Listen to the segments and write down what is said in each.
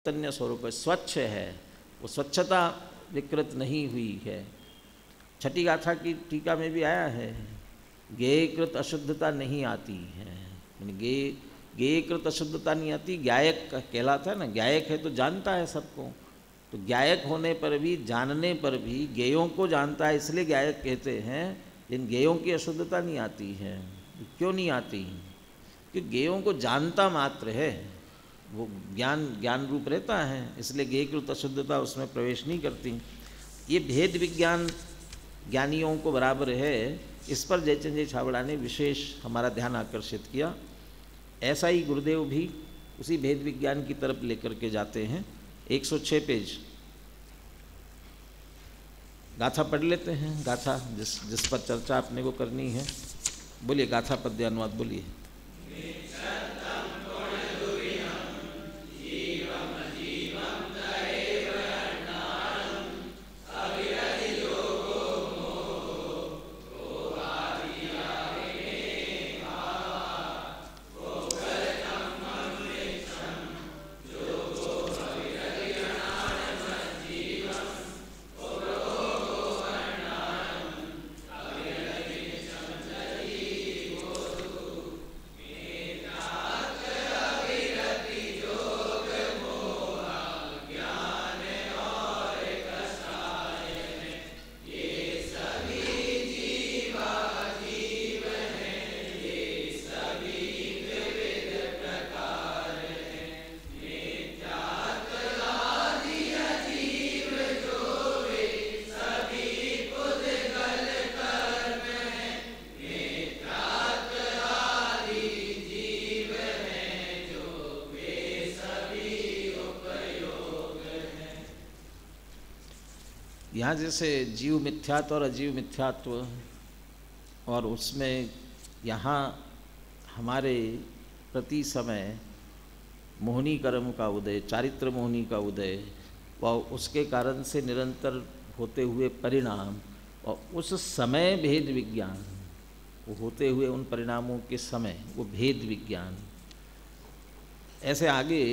चैतन्य स्वरूप है, स्वच्छ है, वो स्वच्छता विकृत नहीं हुई है। छठी गाथा की टीका में भी आया है, ज्ञेयकृत अशुद्धता नहीं आती है। ज्ञेयकृत अशुद्धता नहीं आती, गायक कहलाता है ना, गायक है तो जानता है सबको, तो गायक होने पर भी, जानने पर भी ज्ञेयों को जानता है, इसलिए गायक कहते हैं। इन ज्ञेयों की अशुद्धता नहीं आती है। क्यों नहीं आती? कि ज्ञेयों को जानता मात्र है, वो ज्ञान रूप रहता है, इसलिए ज्ञेयकृत अशुद्धता उसमें प्रवेश नहीं करती। ये भेद विज्ञान ज्ञानियों को बराबर है, इस पर जयचंद जी छाबड़ा ने विशेष हमारा ध्यान आकर्षित किया। ऐसा ही गुरुदेव भी उसी भेद विज्ञान की तरफ लेकर के जाते हैं। 106 पेज गाथा पढ़ लेते हैं। गाथा जिस पर चर्चा अपने को करनी है, बोलिए गाथा पद्य अनुवाद बोलिए। यहाँ जैसे जीव मिथ्यात्व और अजीव मिथ्यात्व, और उसमें यहाँ हमारे प्रति समय मोहनी कर्म का उदय, चारित्र मोहनी का उदय, व उसके कारण से निरंतर होते हुए परिणाम, और उस समय भेद विज्ञान, वो होते हुए उन परिणामों के समय वो भेद विज्ञान। ऐसे आगे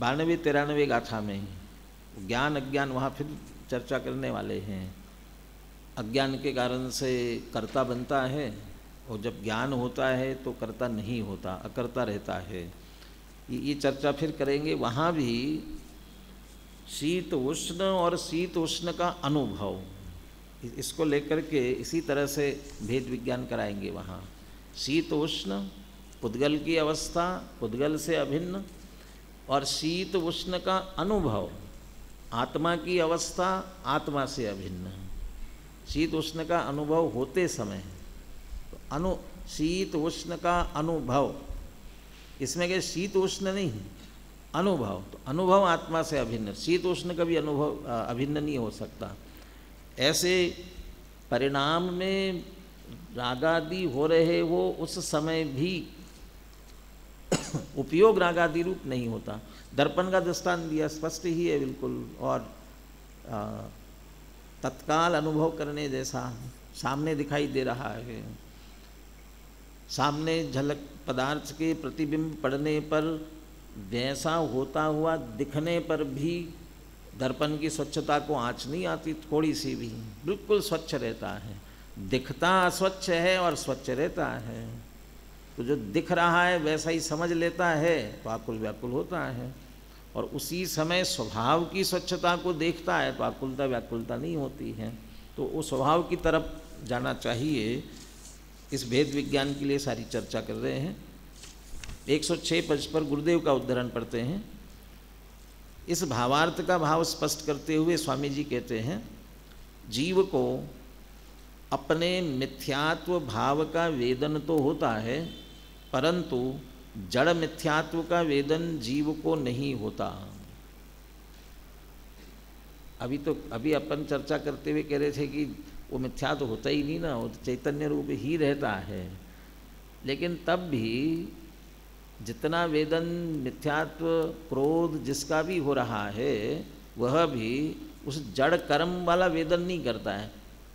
92-93 गाथा में ज्ञान अज्ञान वहाँ फिर चर्चा करने वाले हैं। अज्ञान के कारण से कर्ता बनता है, और जब ज्ञान होता है तो कर्ता नहीं होता, अकर्ता रहता है। ये चर्चा फिर करेंगे। वहाँ भी शीत उष्ण और शीत उष्ण का अनुभव, इसको लेकर के इसी तरह से भेद विज्ञान कराएंगे। वहाँ शीत उष्ण, पुद्गल की अवस्था पुद्गल से अभिन्न, और शीत उष्ण का अनुभव, आत्मा की अवस्था आत्मा से अभिन्न। शीत उष्ण का अनुभव होते समय तो शीत उष्ण का अनुभव, इसमें क्या शीत उष्ण नहीं, अनुभव, तो अनुभव आत्मा से अभिन्न। शीत उष्ण का भी अनुभव अभिन्न नहीं हो सकता। ऐसे परिणाम में रागादि हो रहे हो उस समय भी उपयोग रागादि रूप नहीं होता। दर्पण का दृष्टांत दिया, स्पष्ट ही है बिल्कुल, और तत्काल अनुभव करने जैसा सामने दिखाई दे रहा है। सामने झलक पदार्थ के प्रतिबिंब पड़ने पर वैसा होता हुआ दिखने पर भी दर्पण की स्वच्छता को आँच नहीं आती, थोड़ी सी भी, बिल्कुल स्वच्छ रहता है। दिखता अस्वच्छ है और स्वच्छ रहता है, तो जो दिख रहा है वैसा ही समझ लेता है तो आकुल व्याकुल होता है, और उसी समय स्वभाव की स्वच्छता को देखता है तो आकुलता व्याकुलता नहीं होती है। तो वो स्वभाव की तरफ जाना चाहिए। इस भेद विज्ञान के लिए सारी चर्चा कर रहे हैं। 106 पृष्ठ पर गुरुदेव का उद्धरण पढ़ते हैं। इस भावार्थ का भाव स्पष्ट करते हुए स्वामी जी कहते हैं, जीव को अपने मिथ्यात्व भाव का वेदन तो होता है, परंतु जड़ मिथ्यात्व का वेदन जीव को नहीं होता। अभी अपन चर्चा करते हुए कह रहे थे कि वो मिथ्या तो होता ही नहीं ना, वो तो चैतन्य रूप ही रहता है। लेकिन तब भी जितना वेदन मिथ्यात्व क्रोध जिसका भी हो रहा है, वह भी उस जड़ कर्म वाला वेदन नहीं करता है।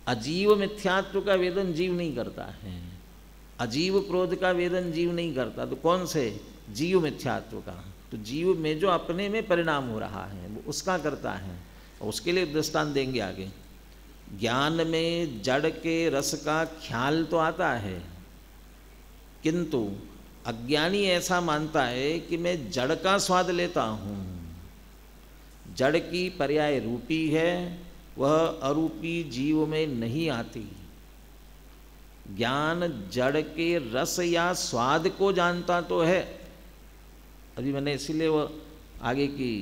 अजीव मिथ्यात्व का वेदन जीव नहीं करता है, अजीव क्रोध का वेदन जीव नहीं करता। तो कौन से? जीव मिथ्यात्व का। तो जीव में जो अपने में परिणाम हो रहा है वो उसका करता है। और उसके लिए दृष्टांत देंगे आगे। ज्ञान में जड़ के रस का ख्याल तो आता है, किंतु अज्ञानी ऐसा मानता है कि मैं जड़ का स्वाद लेता हूँ। जड़ की पर्याय रूपी है, वह अरूपी जीव में नहीं आती। ज्ञान जड़ के रस या स्वाद को जानता तो है। अभी मैंने इसीलिए वो आगे की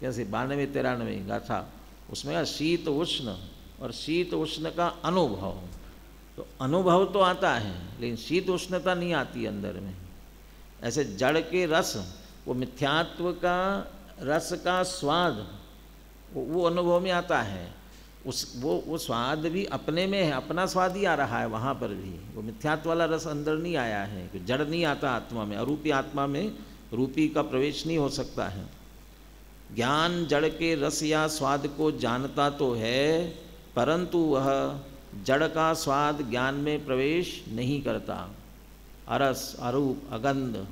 कैसे 92-93 गाथा उसमें शीत उष्ण और शीत उष्ण का अनुभव, तो अनुभव तो आता है लेकिन शीत उष्णता नहीं आती अंदर में। ऐसे जड़ के रस, वो मिथ्यात्व का रस का स्वाद वो अनुभव में आता है। वो स्वाद भी अपने में है, अपना स्वाद ही आ रहा है वहाँ पर भी। वो मिथ्यात्व वाला रस अंदर नहीं आया है, कि जड़ नहीं आता आत्मा में। अरूपी आत्मा में रूपी का प्रवेश नहीं हो सकता है। ज्ञान जड़ के रस या स्वाद को जानता तो है, परंतु वह जड़ का स्वाद ज्ञान में प्रवेश नहीं करता। अरस, अरूप, अगंध,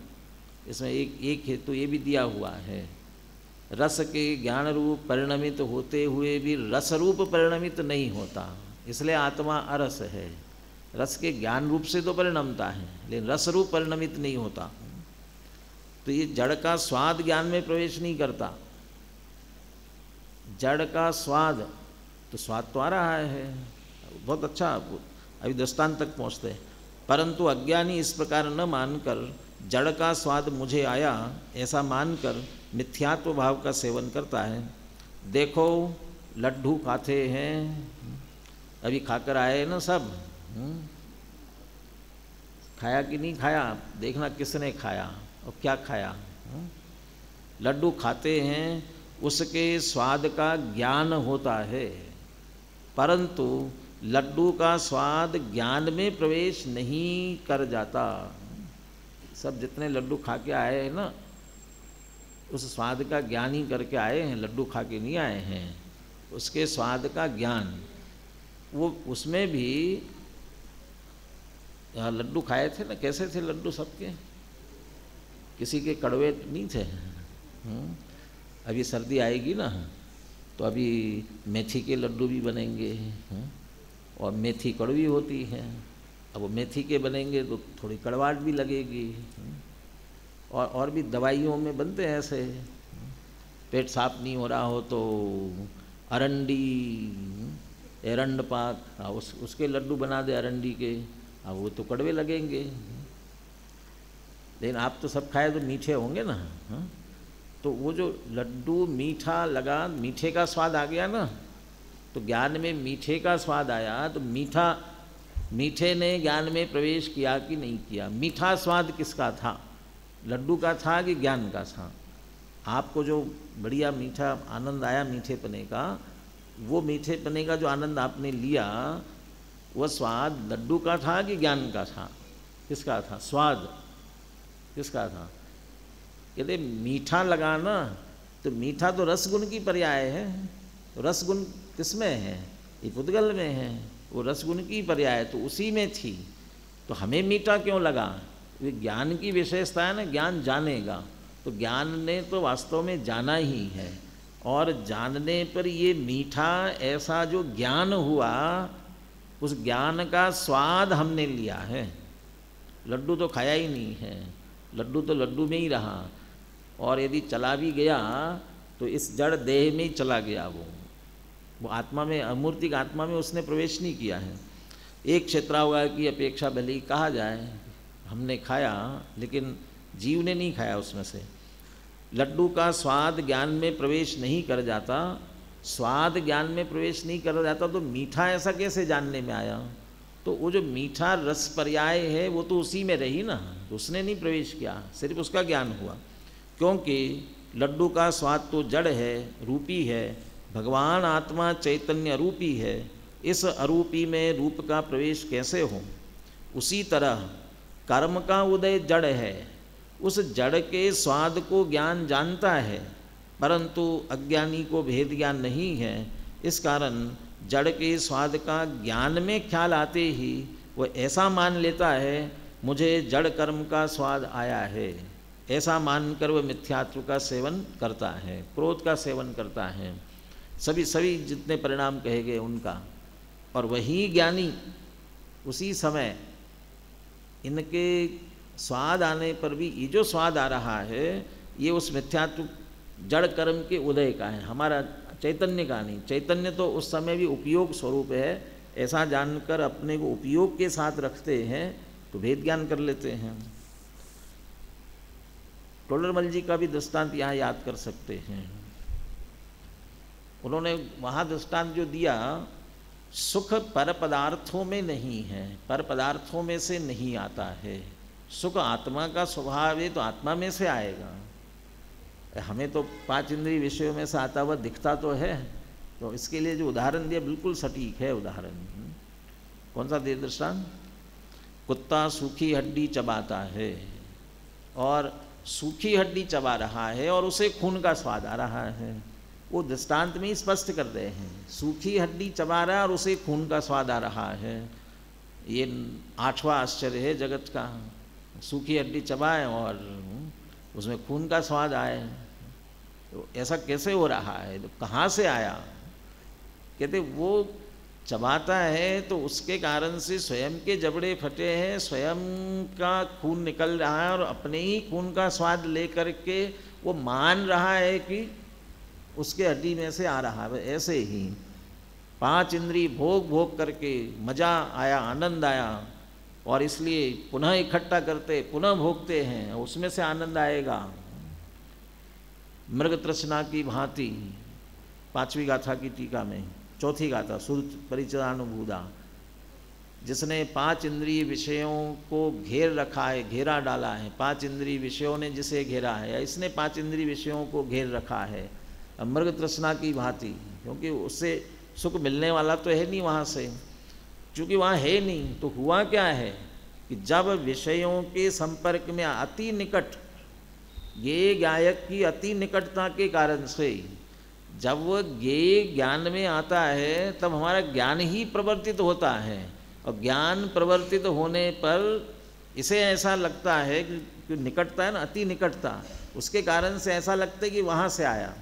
इसमें एक हेतु ये भी दिया हुआ है। रस के ज्ञान रूप परिणमित होते हुए भी रस रूप परिणमित नहीं होता, इसलिए आत्मा अरस है। रस के ज्ञान रूप से तो परिणमता है लेकिन रस रूप परिणमित नहीं होता। तो ये जड़ का स्वाद ज्ञान में प्रवेश नहीं करता। जड़ का स्वाद, तो स्वाद तो आ रहा है बहुत अच्छा, अभी दृष्टांत तक पहुँचते हैं। परंतु अज्ञानी इस प्रकार न मानकर जड़ का स्वाद मुझे आया ऐसा मानकर मिथ्यात्व भाव का सेवन करता है। देखो लड्डू खाते हैं, अभी खाकर आए ना सब, खाया कि नहीं खाया देखना किसने खाया और क्या खाया। लड्डू खाते हैं, उसके स्वाद का ज्ञान होता है, परंतु लड्डू का स्वाद ज्ञान में प्रवेश नहीं कर जाता। सब जितने लड्डू खा के आए हैं ना, उस स्वाद का ज्ञान ही करके आए हैं, लड्डू खा के नहीं आए हैं। उसके स्वाद का ज्ञान, वो उसमें भी लड्डू खाए थे ना, कैसे थे लड्डू सबके, किसी के कड़वे नहीं थे। अभी सर्दी आएगी ना तो अभी मेथी के लड्डू भी बनेंगे, और मेथी कड़वी होती है। अब वो मेथी के बनेंगे तो थोड़ी कड़वाहट भी लगेगी। और भी दवाइयों में बनते हैं ऐसे, पेट साफ नहीं हो रहा हो तो अरंडी, एरंड पाक, उसके लड्डू बना दे अरंडी के, अब वो तो कड़वे लगेंगे। लेकिन आप तो सब खाए तो मीठे होंगे ना। तो वो जो लड्डू मीठा लगा, मीठे का स्वाद आ गया ना, तो ज्ञान में मीठे का स्वाद आया, तो मीठे ने ज्ञान में प्रवेश किया कि नहीं किया। मीठा स्वाद किसका था, लड्डू का था कि ज्ञान का था। आपको जो बढ़िया मीठा आनंद आया मीठे पने का, वो मीठे पने का जो आनंद आपने लिया, वह स्वाद लड्डू का था कि ज्ञान का था, किसका था स्वाद, किसका था। कहते मीठा लगाना, तो मीठा तो रसगुण की पर्याय है। रसगुण किसमें है, ये पुद्गल में है, वो रसगुण की पर्याय तो उसी में थी। तो हमें मीठा क्यों लगा, ये ज्ञान की विशेषता है ना, ज्ञान जानेगा। तो ज्ञान ने तो वास्तव में जाना ही है, और जानने पर ये मीठा ऐसा जो ज्ञान हुआ, उस ज्ञान का स्वाद हमने लिया है। लड्डू तो खाया ही नहीं है, लड्डू तो लड्डू में ही रहा, और यदि चला भी गया तो इस जड़ देह में ही चला गया। वो आत्मा में, अमूर्तिक आत्मा में उसने प्रवेश नहीं किया है। एक क्षेत्रावगा की अपेक्षा भले ही कहा जाए, हमने खाया लेकिन जीव ने नहीं खाया उसमें से। लड्डू का स्वाद ज्ञान में प्रवेश नहीं कर जाता, स्वाद ज्ञान में प्रवेश नहीं कर जाता, तो मीठा ऐसा कैसे जानने में आया। तो वो जो मीठा रस पर्याय है वो तो उसी में रही ना, तो उसने नहीं प्रवेश किया, सिर्फ उसका ज्ञान हुआ। क्योंकि लड्डू का स्वाद तो जड़ है, रूपी है, भगवान आत्मा चैतन्य रूपी है, इस अरूपी में रूप का प्रवेश कैसे हो। उसी तरह कर्म का उदय जड़ है, उस जड़ के स्वाद को ज्ञान जानता है, परंतु अज्ञानी को भेद ज्ञान नहीं है। इस कारण जड़ के स्वाद का ज्ञान में ख्याल आते ही वह ऐसा मान लेता है, मुझे जड़ कर्म का स्वाद आया है। ऐसा मानकर वह मिथ्यात्व का सेवन करता है, क्रोध का सेवन करता है, सभी जितने परिणाम कहे गए उनका। और वही ज्ञानी उसी समय इनके स्वाद आने पर भी, ये जो स्वाद आ रहा है ये उस मिथ्यात्व जड़ कर्म के उदय का है, हमारा चैतन्य का नहीं। चैतन्य तो उस समय भी उपयोग स्वरूप है, ऐसा जानकर अपने को उपयोग के साथ रखते हैं तो भेद ज्ञान कर लेते हैं। टोडरमल जी का भी दृष्टांत यहाँ याद कर सकते हैं। उन्होंने वहाँ दृष्टांत जो दिया, सुख पर पदार्थों में नहीं है, पर पदार्थों में से नहीं आता है। सुख आत्मा का स्वभाव है तो आत्मा में से आएगा। हमें तो 5 इंद्रिय विषयों में से आता हुआ दिखता तो है, तो इसके लिए जो उदाहरण दिया बिल्कुल सटीक है उदाहरण। कौन सा दे दृष्टांत? कुत्ता सूखी हड्डी चबाता है और सूखी हड्डी चबा रहा है और उसे खून का स्वाद आ रहा है। वो दृष्टांत में ही स्पष्ट कर रहे हैं, सूखी हड्डी चबा रहा है और उसे खून का स्वाद आ रहा है। ये 8वां आश्चर्य है जगत का, सूखी हड्डी चबाए और उसमें खून का स्वाद आए। तो ऐसा कैसे हो रहा है, तो कहाँ से आया? कहते वो चबाता है तो उसके कारण से स्वयं के जबड़े फटे हैं, स्वयं का खून निकल रहा है और अपने ही खून का स्वाद लेकर के वो मान रहा है कि उसके हड्डी में से आ रहा है। ऐसे ही 5 इंद्रिय भोग भोग करके मज़ा आया, आनंद आया, और इसलिए पुनः इकट्ठा करते, पुनः भोगते हैं, उसमें से आनंद आएगा। मृग तृष्णा की भांति 5वीं गाथा की टीका में 4थी गाथा सुरत परिचयानुभूदा, जिसने 5 इंद्रिय विषयों को घेर रखा है, घेरा डाला है, 5 इंद्रिय विषयों ने जिसे घेरा है या इसने 5 इंद्रिय विषयों को घेर रखा है मृग तृष्णा की भांति, क्योंकि उससे सुख मिलने वाला तो है नहीं वहाँ से, क्योंकि वहाँ है नहीं। तो हुआ क्या है कि जब विषयों के संपर्क में अति निकट, ये गायक की अति निकटता के कारण से जब वह ज्ञेय ज्ञान में आता है तब हमारा ज्ञान ही प्रवर्तित होता है, और ज्ञान प्रवर्तित होने पर इसे ऐसा लगता है कि निकटता है ना, अति निकटता, उसके कारण से ऐसा लगता है कि वहाँ से आया।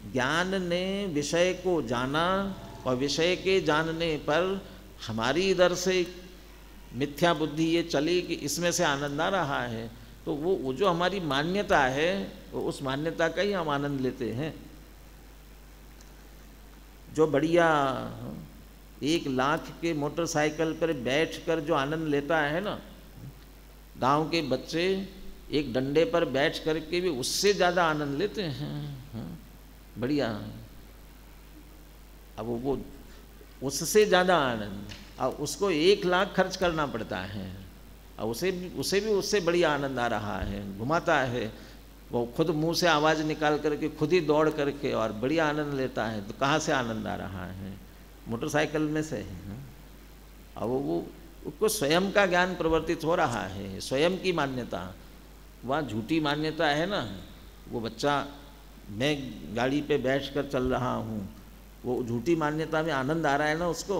ज्ञान ने विषय को जाना और विषय के जानने पर हमारी इधर से मिथ्या बुद्धि ये चली कि इसमें से आनंद आ रहा है, तो वो जो हमारी मान्यता है वो उस मान्यता का ही हम आनंद लेते हैं। जो बढ़िया 1 लाख के मोटरसाइकिल पर बैठकर जो आनंद लेता है ना, गांव के बच्चे एक डंडे पर बैठ करके भी उससे ज़्यादा आनंद लेते हैं। बढ़िया, अब वो उससे ज़्यादा आनंद, अब उसको 1 लाख खर्च करना पड़ता है, अब उसे भी उससे बढ़िया आनंद आ रहा है, घुमाता है, वो खुद मुंह से आवाज़ निकाल करके खुद ही दौड़ करके और बढ़िया आनंद लेता है। तो कहाँ से आनंद आ रहा है? मोटरसाइकिल में से है। अब वो उसको स्वयं का ज्ञान प्रवर्तित हो रहा है, स्वयं की मान्यता, वह झूठी मान्यता है ना। वो बच्चा मैं गाड़ी पे बैठकर चल रहा हूँ, वो झूठी मान्यता में आनंद आ रहा है ना उसको।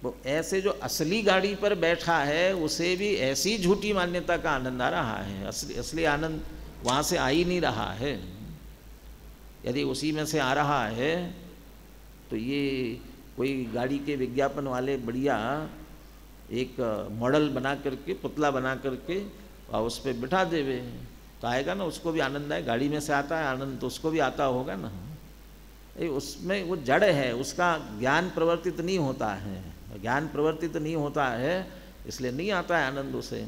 वो ऐसे जो असली गाड़ी पर बैठा है उसे भी ऐसी झूठी मान्यता का आनंद आ रहा है, असली आनंद वहाँ से आ ही नहीं रहा है। यदि उसी में से आ रहा है तो ये कोई गाड़ी के विज्ञापन वाले बढ़िया एक मॉडल बना करके, पुतला बना करके और उस पर बिठा देवे तो आएगा ना, उसको भी आनंद आए। गाड़ी में से आता है आनंद तो उसको भी आता होगा ना। उसमें वो जड़ है, उसका ज्ञान प्रवर्तित नहीं होता है, ज्ञान प्रवर्तित नहीं होता है इसलिए नहीं आता है आनंद उसे।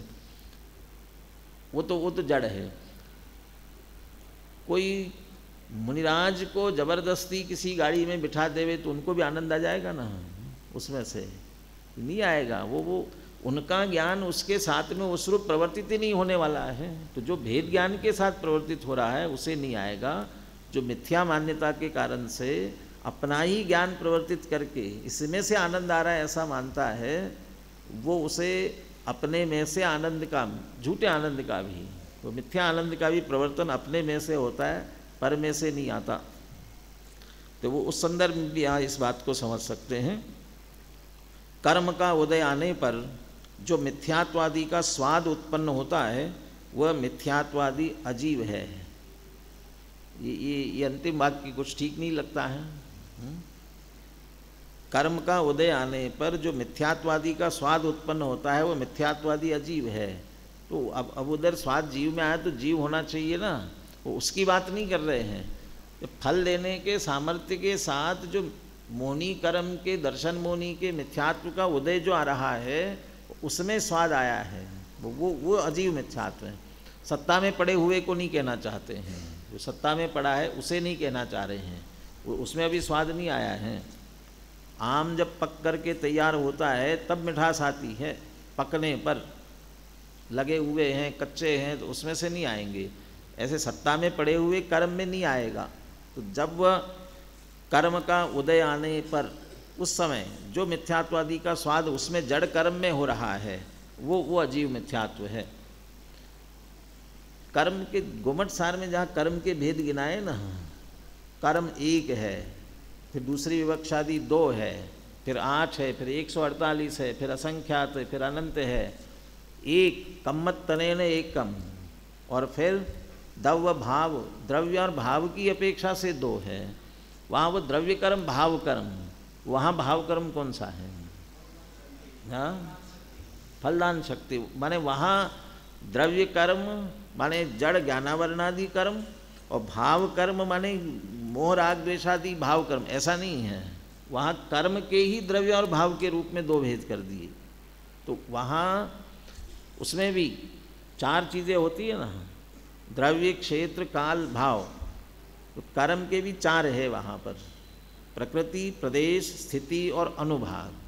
वो तो जड़ है। कोई मुनिराज को जबरदस्ती किसी गाड़ी में बिठा देवे तो उनको भी आनंद आ जाएगा ना, उसमें से नहीं आएगा। वो उनका ज्ञान उसके साथ में उस रूप प्रवर्तित ही नहीं होने वाला है। तो जो भेद ज्ञान के साथ प्रवर्तित हो रहा है उसे नहीं आएगा। जो मिथ्या मान्यता के कारण से अपना ही ज्ञान प्रवर्तित करके इसमें से आनंद आ रहा है ऐसा मानता है, वो उसे अपने में से आनंद का, झूठे आनंद का भी, तो मिथ्या आनंद का भी प्रवर्तन अपने में से होता है, पर में से नहीं आता। तो वो उस संदर्भ में भी यहाँ इस बात को समझ सकते हैं। कर्म का उदय आने पर जो मिथ्यात्वादि का स्वाद उत्पन्न होता है वह मिथ्यात्वादी अजीव है। ये अंतिम वाक्य कुछ ठीक नहीं लगता है। कर्म का उदय आने पर जो मिथ्यात्वादी का स्वाद उत्पन्न होता है वो मिथ्यात्वादी अजीव है। तो अब उधर स्वाद जीव में आया तो जीव होना चाहिए ना, वो उसकी बात नहीं कर रहे हैं। तो फल देने के सामर्थ्य के साथ जो मोनी कर्म के, दर्शन मोनी के मिथ्यात्व का उदय जो आ रहा है उसमें स्वाद आया है, वो अजीव मिथ्यात्व है। सत्ता में पड़े हुए को नहीं कहना चाहते हैं, जो सत्ता में पड़ा है उसे नहीं कहना चाह रहे हैं, वो उसमें अभी स्वाद नहीं आया है। आम जब पक करके तैयार होता है तब मिठास आती है, पकने पर लगे हुए हैं, कच्चे हैं तो उसमें से नहीं आएंगे। ऐसे सत्ता में पड़े हुए कर्म में नहीं आएगा। तो जब वह कर्म का उदय आने पर उस समय जो मिथ्यात्वादी का स्वाद उसमें जड़ कर्म में हो रहा है वो अजीव मिथ्यात्व है। कर्म के गुमट सार में जहाँ कर्म के भेद गिनाए ना, कर्म एक है, फिर दूसरी विवक्षादि 2 है, फिर 8 है, फिर 148 है, फिर असंख्यात है, फिर अनंत है, एक कम्मत तनेन एकम, और फिर द्रव्य भाव, द्रव्य और भाव की अपेक्षा से 2 है। वहाँ वो द्रव्य कर्म भाव कर्म, वहाँ भाव कर्म कौन सा है? हाँ, फलदान शक्ति, माने वहाँ द्रव्य कर्म माने जड़ ज्ञानावरणादि कर्म, और भाव कर्म माने मोह राग द्वेषादि भाव कर्म, ऐसा नहीं है। वहाँ कर्म के ही द्रव्य और भाव के रूप में 2 भेद कर दिए। तो वहाँ उसमें भी 4 चीज़ें होती है ना, द्रव्य, क्षेत्र, काल, भाव। तो कर्म के भी 4 है वहाँ पर, प्रकृति, प्रदेश, स्थिति और अनुभाग।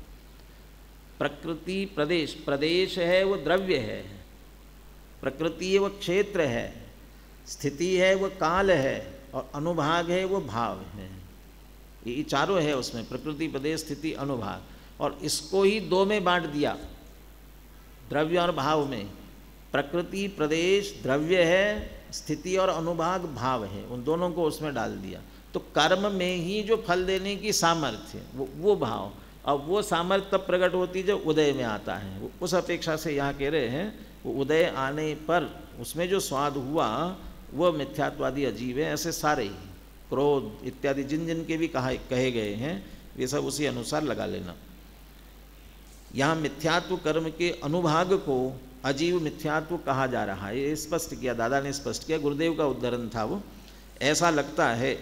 प्रकृति, प्रदेश, प्रदेश है वो द्रव्य है, प्रकृति है वो क्षेत्र है, स्थिति है वो काल है, और अनुभाग है वो भाव है। ये चारों है उसमें, प्रकृति, प्रदेश, स्थिति, अनुभाग। और इसको ही 2 में बांट दिया, द्रव्य और भाव में। प्रकृति प्रदेश द्रव्य है, स्थिति और अनुभाग भाव है, उन दोनों को उसमें डाल दिया। तो कर्म में ही जो फल देने की सामर्थ्य वो भाव, अब वो सामर्थ्य तब प्रकट होती जब उदय में आता है। वो उस अपेक्षा से यहाँ कह रहे हैं वो उदय आने पर उसमें जो स्वाद हुआ वो मिथ्यात्वादी अजीब है। ऐसे सारे ही क्रोध इत्यादि जिन जिन के भी कहे गए हैं वे सब उसी अनुसार लगा लेना। यहाँ मिथ्यात्व कर्म के अनुभाग को अजीव मिथ्यात्व कहा जा रहा है, ये स्पष्ट किया, दादा ने स्पष्ट किया। गुरुदेव का उद्धरण था वो। ऐसा लगता है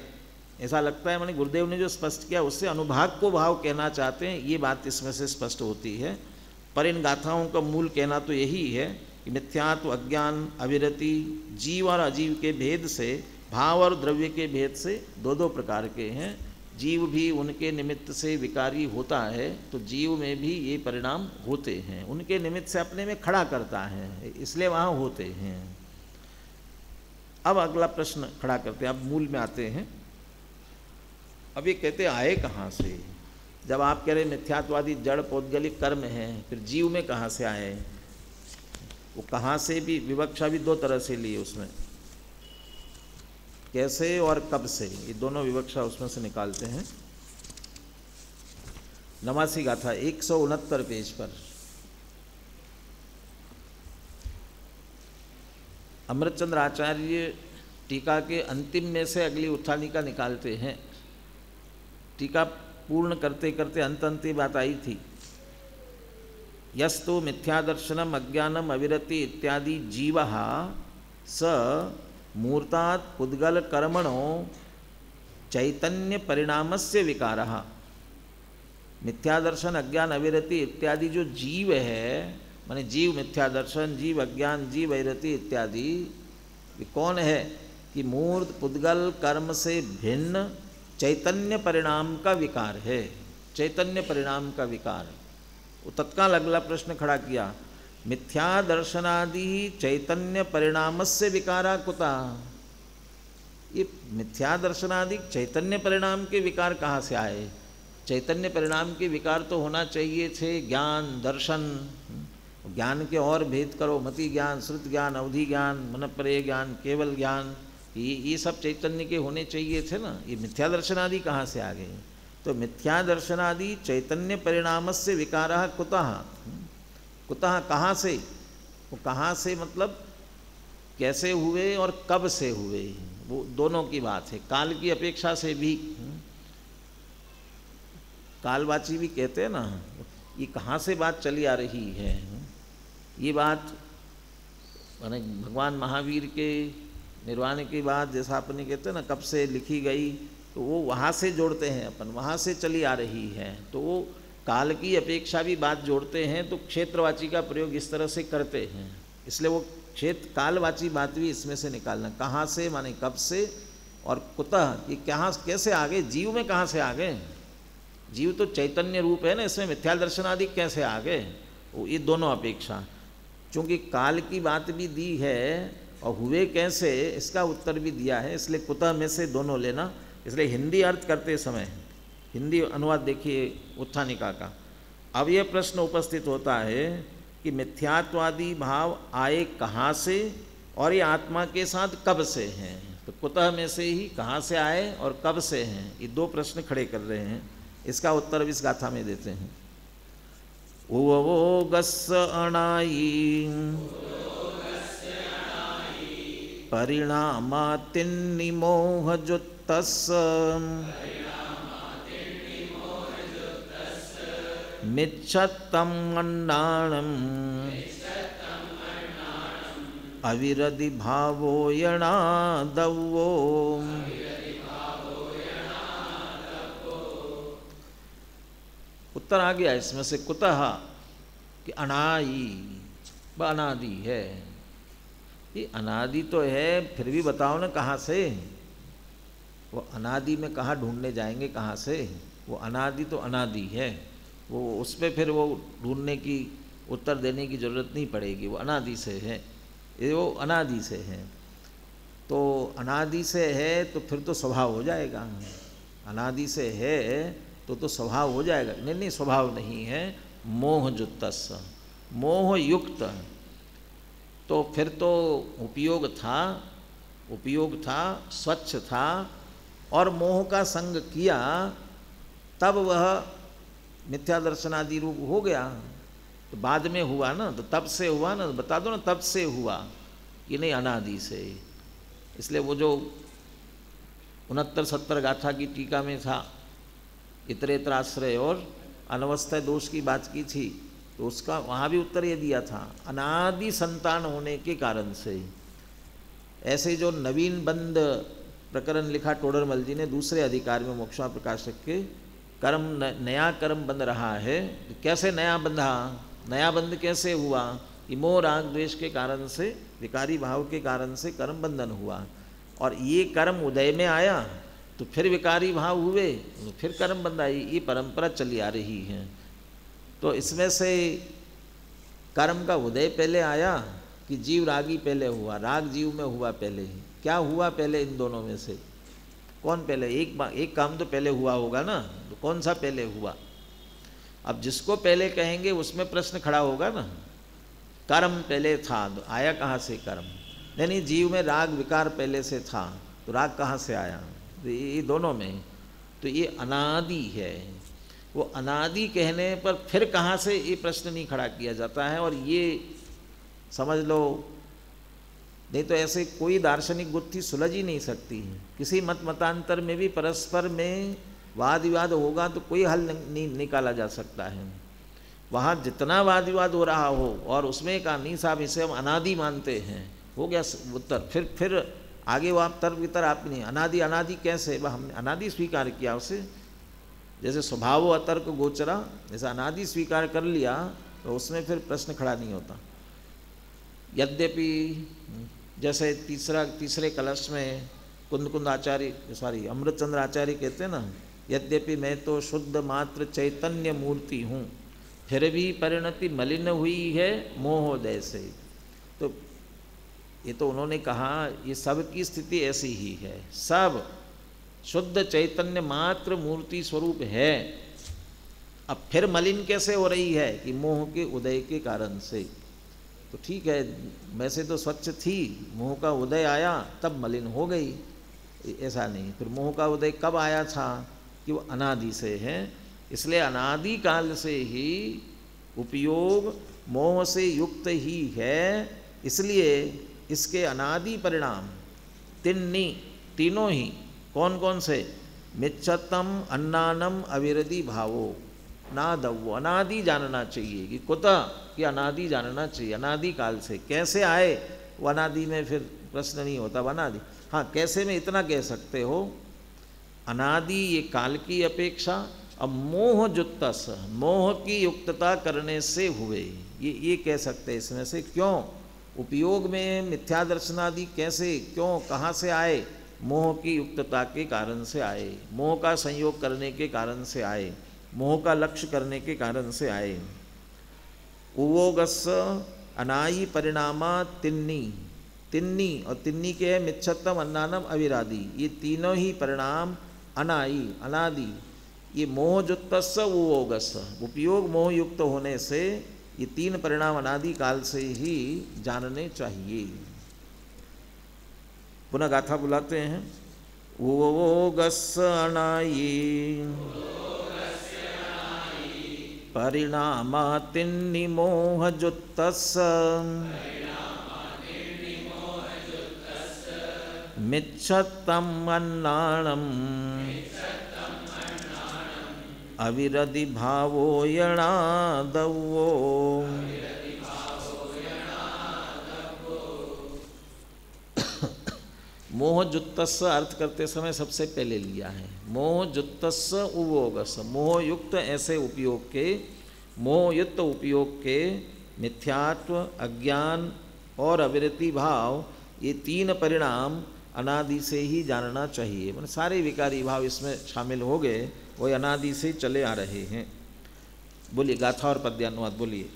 माने गुरुदेव ने जो स्पष्ट किया उससे अनुभाग को भाव कहना चाहते हैं, ये बात इसमें से स्पष्ट होती है। पर इन गाथाओं का मूल कहना तो यही है कि मिथ्यात्व, अज्ञान, अविरति जीव और अजीव के भेद से, भाव और द्रव्य के भेद से 2 प्रकार के हैं। जीव भी उनके निमित्त से विकारी होता है, तो जीव में भी ये परिणाम होते हैं, उनके निमित्त से अपने में खड़ा करता है, इसलिए वहाँ होते हैं। अब अगला प्रश्न खड़ा करते हैं, अब मूल में आते हैं। अब ये कहते आए कहाँ से? जब आप कह रहे मिथ्यात्वादी जड़ पौद्गलिक कर्म है, फिर जीव में कहाँ से आए? वो कहाँ से भी विवक्षा भी 2 तरह से ली उसमें, कैसे और कब से, ये दोनों विवक्षा उसमें से निकालते हैं। नवासी गाथा 169 पेज पर अमृतचंद्र आचार्य टीका के अंतिम में से अगली उत्थानिका निकालते हैं। टीका पूर्ण करते करते अंत बात आई थी, यस्तु मिथ्यादर्शनम अज्ञानम अविरति इत्यादि जीवः स मूर्तात् पुद्गल कर्मणो चैतन्य परिणामस्य विकारः। मिथ्यादर्शन, अज्ञान, अविरति इत्यादि जो जीव है, माने जीव मिथ्यादर्शन, जीव अज्ञान, जीव अविरति इत्यादि, ये कौन है कि मूर्त पुद्गल कर्म से भिन्न चैतन्य परिणाम का विकार है। चैतन्य परिणाम का विकार, वो तत्काल अगला प्रश्न खड़ा किया, मिथ्या दर्शनादि चैतन्य परिणामस्य विकारा कुता। ये मिथ्या दर्शनादि चैतन्य परिणाम के विकार कहाँ से आए? चैतन्य परिणाम के विकार तो होना चाहिए थे ज्ञान, दर्शन। ज्ञान के और भेद करो, मति ज्ञान, श्रुत ज्ञान, अवधि ज्ञान, मनःपरेय ज्ञान, केवल ज्ञान, ये सब चैतन्य के होने चाहिए थे ना। ये मिथ्या दर्शनादि कहाँ से आ गए? तो मिथ्या दर्शनादि चैतन्य परिणामस्य विकारः कुतः, कुतः कहाँ से? वो कहाँ से मतलब कैसे हुए और कब से हुए, वो दोनों की बात है। काल की अपेक्षा से भी, कालवाची भी कहते हैं ना, ये कहाँ से बात चली आ रही है। ये बात माने भगवान महावीर के निर्वाण के बाद, जैसा अपने कहते हैं ना कब से लिखी गई, तो वो वहाँ से जोड़ते हैं अपन, वहाँ से चली आ रही है। तो वो काल की अपेक्षा भी बात जोड़ते हैं, तो क्षेत्रवाची का प्रयोग इस तरह से करते हैं। इसलिए वो क्षेत्र कालवाची बात भी इसमें से निकालना, कहाँ से माने कब से, और कुतः ये कहाँ कैसे आ गए, जीव में कहाँ से आ गए, जीव तो चैतन्य रूप है ना, इसमें मिथ्या दर्शन आदि कैसे आ गए, ये दोनों अपेक्षा। चूँकि काल की बात भी दी है और हुए कैसे इसका उत्तर भी दिया है, इसलिए कुतः में से दोनों लेना। इसलिए हिंदी अर्थ करते समय हिंदी अनुवाद देखिए उत्थानिका का। अब यह प्रश्न उपस्थित होता है कि मिथ्यात्वादी भाव आए कहाँ से और ये आत्मा के साथ कब से हैं। तो कुतः में से ही कहाँ से आए और कब से हैं, ये दो प्रश्न खड़े कर रहे हैं। इसका उत्तर इस गाथा में देते हैं। उवो गस्स अणाई परिणामातिन्निमोह जुत्तस्स मिच्छत्तम् अन्नाणम् अविरधि भावो यणादवो। उत्तर आ गया इसमें से कुतः कि अनाई व अनादि है। ये अनादि तो है, फिर भी बताओ ना कहाँ से, वो अनादि में कहाँ ढूंढने जाएंगे, कहाँ से, वो अनादि तो अनादि है, वो उस पर फिर वो ढूंढने की उत्तर देने की ज़रूरत नहीं पड़ेगी, वो अनादि से है, ये वो अनादि से है। तो अनादि से है तो फिर तो स्वभाव हो जाएगा, अनादि से है तो स्वभाव हो जाएगा। नहीं नहीं, स्वभाव नहीं है, मोह जुत्तस, मोह युक्त। तो फिर तो उपयोग था, स्वच्छ था, और मोह का संग किया, तब वह मिथ्या दर्शनादि रूप हो गया। तो बाद में हुआ ना, तो तब से हुआ ना, बता दो ना तब से हुआ कि नहीं, अनादि से। इसलिए वो जो 69-70 गाथा की टीका में था, इतरेतराश्रय और अनवस्था दोष की बात की थी, तो उसका वहाँ भी उत्तर ये दिया था, अनादि संतान होने के कारण से। ऐसे जो नवीन बंद प्रकरण लिखा टोडरमल जी ने दूसरे अधिकार में मोक्षा प्रकाशक के, कर्म नया कर्म बंध रहा है, तो कैसे नया बंधा, नया बंध कैसे हुआ कि मोह राग द्वेष के कारण से, विकारी भाव के कारण से कर्म बंधन हुआ, और ये कर्म उदय में आया तो फिर विकारी भाव हुए, तो फिर कर्म बंधाई, ये परंपरा चली आ रही है। तो इसमें से कर्म का उदय पहले आया कि जीव रागी पहले हुआ, राग जीव में हुआ पहले, क्या हुआ पहले इन दोनों में से, कौन पहले, एक काम तो पहले हुआ होगा ना, तो कौन सा पहले हुआ। अब जिसको पहले कहेंगे उसमें प्रश्न खड़ा होगा ना, कर्म पहले था तो आया कहाँ से कर्म, नहीं जीव में राग विकार पहले से था तो राग कहाँ से आया, तो ये दोनों में, तो ये अनादि है। वो अनादि कहने पर फिर कहाँ से, ये प्रश्न नहीं खड़ा किया जाता है। और ये समझ लो, नहीं तो ऐसे कोई दार्शनिक गुत्थी सुलझ ही नहीं सकती है। किसी मतांतर में भी परस्पर में वाद विवाद होगा तो कोई हल नहीं निकाला जा सकता है। वहाँ जितना वाद विवाद हो रहा हो और उसमें कहा नहीं साहब इसे हम अनादि मानते हैं, हो गया उत्तर। फिर आगे वो आप तर्क वितर आप नहीं, अनादि कैसे, वह हमने अनादि स्वीकार किया उसे, जैसे स्वभाव अतर्क गोचरा, जैसे अनादि स्वीकार कर लिया तो उसमें फिर प्रश्न खड़ा नहीं होता। यद्यपि जैसे तीसरे कलश में कुंद आचार्य अमृतचंद्र आचार्य कहते हैं ना, यद्यपि मैं तो शुद्ध मात्र चैतन्य मूर्ति हूँ, फिर भी परिणति मलिन हुई है मोहोदय से। तो ये तो उन्होंने कहा ये सब की स्थिति ऐसी ही है, सब शुद्ध चैतन्य मात्र मूर्ति स्वरूप है। अब फिर मलिन कैसे हो रही है कि मोह के उदय के कारण से। तो ठीक है, वैसे तो स्वच्छ थी, मोह का उदय आया तब मलिन हो गई, ऐसा नहीं। फिर मोह का उदय कब आया था कि वो अनादि से है, इसलिए अनादि काल से ही उपयोग मोह से युक्त ही है। इसलिए इसके अनादि परिणाम तिन्नी, तीनों ही, कौन कौन से? मिच्छतम अन्नानम अविरति भावो नादव्यो, अनादि जानना चाहिए कि कुतः, कि अनादि जानना चाहिए, अनादि काल से। कैसे आए वो अनादि में फिर प्रश्न नहीं होता, अनादि। हाँ, कैसे में इतना कह सकते हो, अनादि ये काल की अपेक्षा, अब मोह जुत्तस, मोह की युक्तता करने से हुए, ये कह सकते हैं इसमें से। क्यों? उपयोग में मिथ्या दर्शनादि कैसे, क्यों, कहाँ से आए? मोह की युक्तता के कारण से आए, मोह का संयोग करने के कारण से आए, मोह का लक्ष्य करने के कारण से आए। उवोगस अनायी परिणामा तिन्नी, तिन्नी और तिन्नी के है मिच्छत्तम अन्नानम अविरादि, ये तीनों ही परिणाम अनायी, अनादि, ये मोहजुत्तस्स उवोगस, उपयोग मोह युक्त होने से ये तीन परिणाम अनादि काल से ही जानने चाहिए। पुनः गाथा बुलाते हैं। उवोगस अनायी परिणामा तिन्नि मोहजुत्तस्स मिच्छत्तम अन्नानम अविरति भावो यणादवो। मोह जुत्तस्स अर्थ करते समय सबसे पहले लिया है मोह जुत्तस्स उवोगस, मोह युक्त ऐसे उपयोग के, मोह युक्त उपयोग के मिथ्यात्व, अज्ञान और अविरति भाव, ये तीन परिणाम अनादि से ही जानना चाहिए। मतलब सारे विकारी भाव इसमें शामिल हो गए, वो अनादि से चले आ रहे हैं। बोलिए गाथा और पद्यानुवाद बोलिए।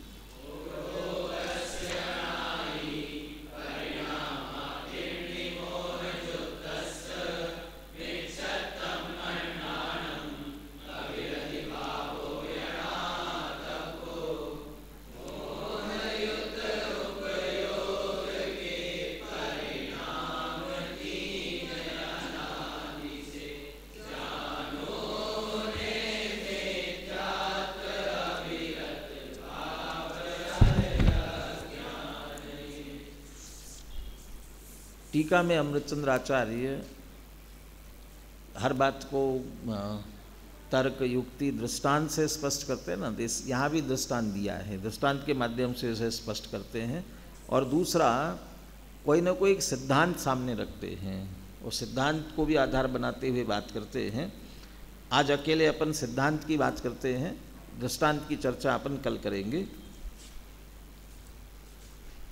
टीका में अमृतचंद्र आचार्य हर बात को तर्क, युक्ति, दृष्टांत से स्पष्ट करते हैं ना। यहाँ भी दृष्टांत दिया है, दृष्टांत के माध्यम से इसे स्पष्ट करते हैं। और दूसरा, कोई ना कोई एक सिद्धांत सामने रखते हैं, और सिद्धांत को भी आधार बनाते हुए बात करते हैं। आज अकेले अपन सिद्धांत की बात करते हैं, दृष्टांत की चर्चा अपन कल करेंगे।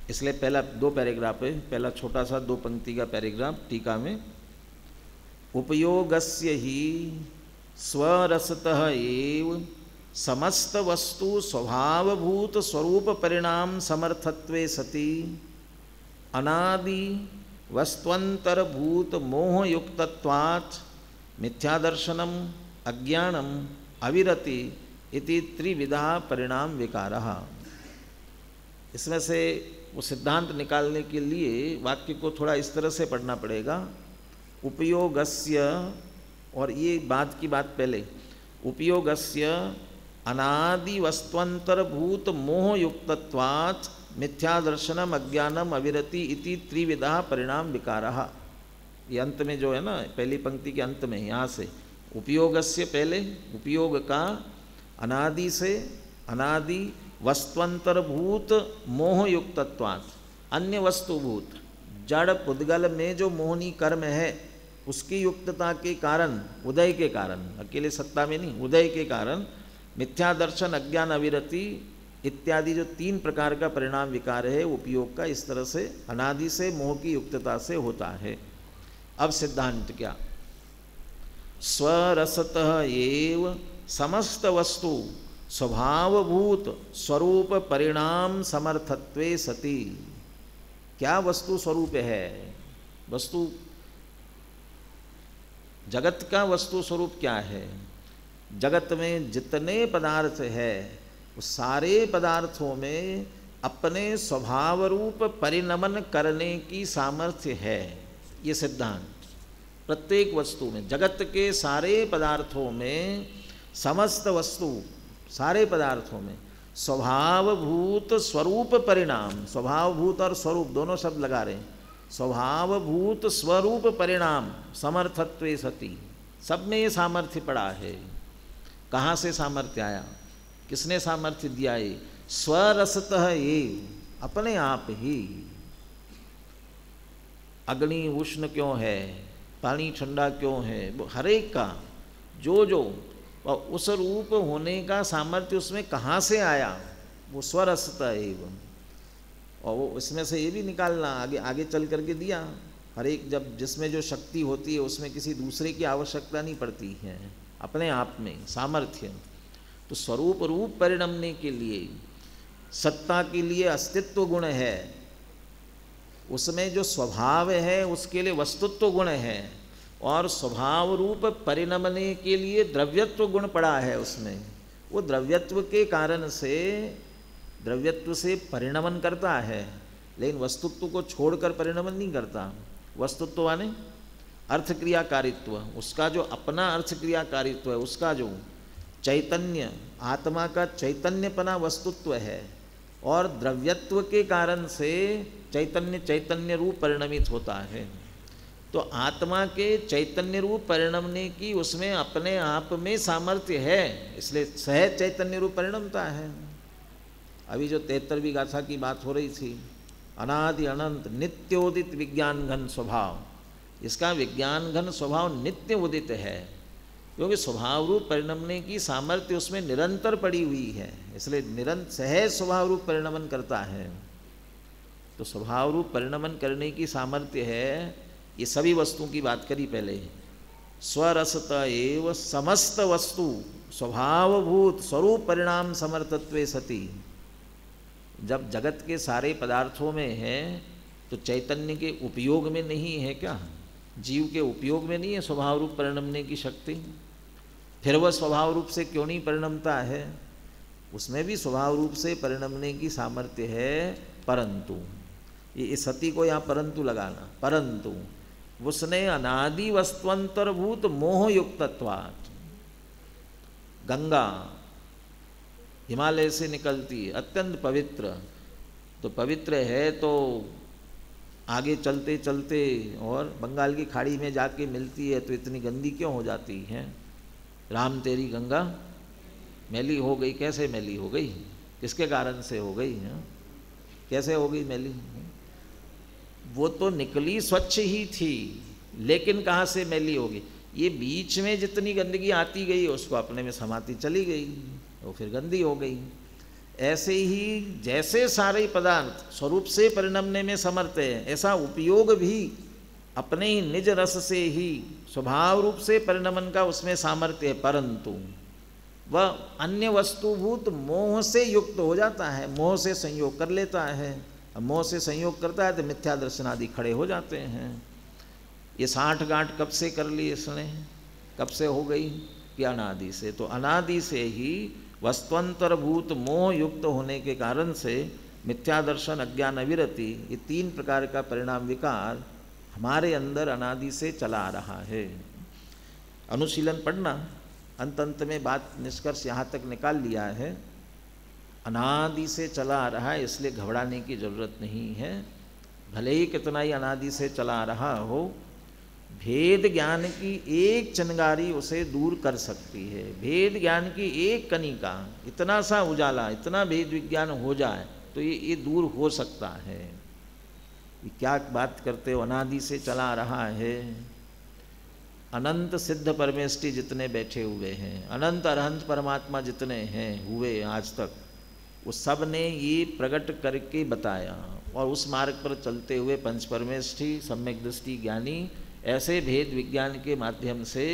इसलिए पहला 2 पैराग्राफ है, पहला छोटा सा 2 पंक्ति का पैराग्राफ टीका में। उपयोगस्य ही स्वरसतः एव समस्त वस्तु स्वभावभूत स्वरूप परिणाम समर्थत्वे सति अनादि वस्त्वंतरभूत मोहयुक्तत्वात् मिथ्यादर्शनम अज्ञानम अविरति इति त्रिविधा परिणाम विकारः। इसमें से वो सिद्धांत निकालने के लिए वाक्य को थोड़ा इस तरह से पढ़ना पड़ेगा। उपयोगस्य, और ये बात की बात पहले, उपयोगस्य अनादि वस्त्वंतरभूत मोहयुक्तत्वात् मिथ्यादर्शनम अज्ञानम अविरति इति त्रिविधा परिणाम विकारः। ये अंत में जो है ना, पहली पंक्ति के अंत में, यहाँ से उपयोगस्य पहले, उपयोग का अनादि से, अनादि वस्त्वंतरभूत मोहयुक्तत्वात्, अन्य वस्तुभूत जड़ पुद्गल में जो मोहनी कर्म है उसकी युक्तता के कारण, उदय के कारण, अकेले सत्ता में नहीं, उदय के कारण मिथ्यादर्शन, अज्ञान, अविरति इत्यादि जो 3 प्रकार का परिणाम विकार है, उपयोग का इस तरह से अनादि से मोह की युक्तता से होता है। अब सिद्धांत क्या? स्वरसतः एव समस्त वस्तु स्वभावभूत स्वरूप परिणाम समर्थत्वे सति। क्या वस्तु स्वरूप है? वस्तु, जगत का वस्तु स्वरूप क्या है? जगत में जितने पदार्थ है, उस सारे पदार्थों में अपने स्वभाव रूप परिणमन करने की सामर्थ्य है। ये सिद्धांत प्रत्येक वस्तु में, जगत के सारे पदार्थों में, समस्त वस्तु, सारे पदार्थों में स्वभावभूत स्वरूप परिणाम, स्वभावभूत और स्वरूप दोनों शब्द लगा रहे हैं। स्वभावभूत स्वरूप परिणाम समर्थत्वे सति, सब में ये सामर्थ्य पड़ा है। कहाँ से सामर्थ्य आया, किसने सामर्थ्य दिया? ये स्वरसतः, ये अपने आप ही। अग्नि उष्ण क्यों है, पानी ठंडा क्यों है, वो हर एक का जो जो उस रूप होने का सामर्थ्य उसमें कहाँ से आया, वो स्वरसतः एवं। और वो इसमें से ये भी निकालना, आगे आगे चल करके दिया। हर एक जब जिसमें जो शक्ति होती है उसमें किसी दूसरे की आवश्यकता नहीं पड़ती है, अपने आप में सामर्थ्य। तो स्वरूप रूप परिणमने के लिए, सत्ता के लिए अस्तित्व गुण है, उसमें जो स्वभाव है उसके लिए वस्तुत्व गुण है, और स्वभाव रूप परिणमने के लिए द्रव्यत्व गुण पड़ा है उसमें। वो द्रव्यत्व के कारण से, द्रव्यत्व से परिणमन करता है, लेकिन वस्तुत्व को छोड़कर परिणमन नहीं करता। वस्तुत्व माने अर्थक्रियाकारित्व, उसका जो अपना अर्थक्रियाकारित्व है, उसका जो चैतन्य, आत्मा का चैतन्यपना वस्तुत्व है, और द्रव्यत्व के कारण से चैतन्य चैतन्य रूप परिणमित होता है। तो आत्मा के चैतन्य रूप परिणमने की उसमें अपने आप में सामर्थ्य है, इसलिए सहज चैतन्य रूप परिणमता है। अभी जो 73वीं गाथा की बात हो रही थी, अनादि अनंत नित्योदित विज्ञान घन स्वभाव, इसका विज्ञान घन स्वभाव नित्य उदित है, क्योंकि स्वभाव रूप परिणमने की सामर्थ्य उसमें निरंतर पड़ी हुई है, इसलिए निरंतर सहज स्वभाव रूप परिणमन करता है। तो स्वभाव रूप परिणमन करने की सामर्थ्य है। ये सभी वस्तुओं की बात करी पहले। स्वरसत एव समस्त वस्तु स्वभावभूत स्वरूप परिणाम समर्थत्वे सति। जब जगत के सारे पदार्थों में है तो चैतन्य के उपयोग में नहीं है क्या? जीव के उपयोग में नहीं है स्वभाव रूप परिणमने की शक्ति? फिर वह स्वभाव रूप से क्यों नहीं परिणमता है? उसमें भी स्वभाव रूप से परिणमने की सामर्थ्य है, परंतु ये सती को यहाँ परंतु लगाना, परंतु उसने अनादि वस्तुअंतर्भूत मोह युक्तत्वात्, गंगा हिमालय से निकलती है, अत्यंत पवित्र, तो पवित्र है तो आगे चलते चलते और बंगाल की खाड़ी में जाके मिलती है तो इतनी गंदी क्यों हो जाती है? राम तेरी गंगा मैली हो गई। कैसे मैली हो गई? किसके कारण से हो गई है? कैसे हो गई मैली? वो तो निकली स्वच्छ ही थी, लेकिन कहाँ से मैली होगी? ये बीच में जितनी गंदगी आती गई उसको अपने में समाती चली गई, वो फिर गंदी हो गई। ऐसे ही जैसे सारे पदार्थ स्वरूप से परिणमने में समर्थ है, ऐसा उपयोग भी अपने ही निज रस से ही स्वभाव रूप से परिणमन का उसमें सामर्थ्य है, परंतु वह अन्य वस्तुभूत मोह से युक्त हो जाता है, मोह से संयोग कर लेता है। अब मोह से संयोग करता है तो मिथ्या दर्शन आदि खड़े हो जाते हैं। ये 60 गांठ कब से कर ली इसने? कब से हो गई? कि अनादि से। तो अनादि से ही वस्तुअंतर्भूत मोह युक्त होने के कारण से मिथ्या दर्शन, अज्ञान, अविरति, ये 3 प्रकार का परिणाम विकार हमारे अंदर अनादि से चला आ रहा है। अनुशीलन पढ़ना, अंत अंत में बात निष्कर्ष यहाँ तक निकाल लिया है। अनादि से चला आ रहा है, इसलिए घबराने की जरूरत नहीं है। भले ही कितना ही अनादि से चला आ रहा हो, भेद ज्ञान की एक चिंगारी उसे दूर कर सकती है। भेद ज्ञान की एक कणिका, इतना सा उजाला, इतना भेद विज्ञान हो जाए तो ये दूर हो सकता है। ये क्या बात करते हो? अनादि से चला आ रहा है। अनंत सिद्ध परमेष्टि जितने बैठे हुए हैं, अनंत अरहंत परमात्मा जितने हैं हुए आज तक, वो सब ने ये प्रकट करके बताया, और उस मार्ग पर चलते हुए पंच परमेष्टि, सम्यक दृष्टि ज्ञानी ऐसे भेद विज्ञान के माध्यम से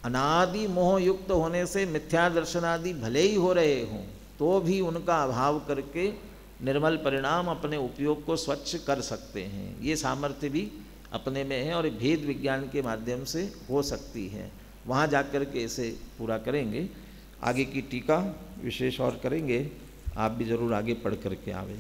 अनादि मोह युक्त होने से मिथ्या दर्शन आदि भले ही हो रहे हों तो भी उनका अभाव करके निर्मल परिणाम अपने उपयोग को स्वच्छ कर सकते हैं। ये सामर्थ्य भी अपने में है और भेद विज्ञान के माध्यम से हो सकती है। वहाँ जाकर के इसे पूरा करेंगे। आगे की टीका विशेष और करेंगे, आप भी जरूर आगे पढ़ करके आवे।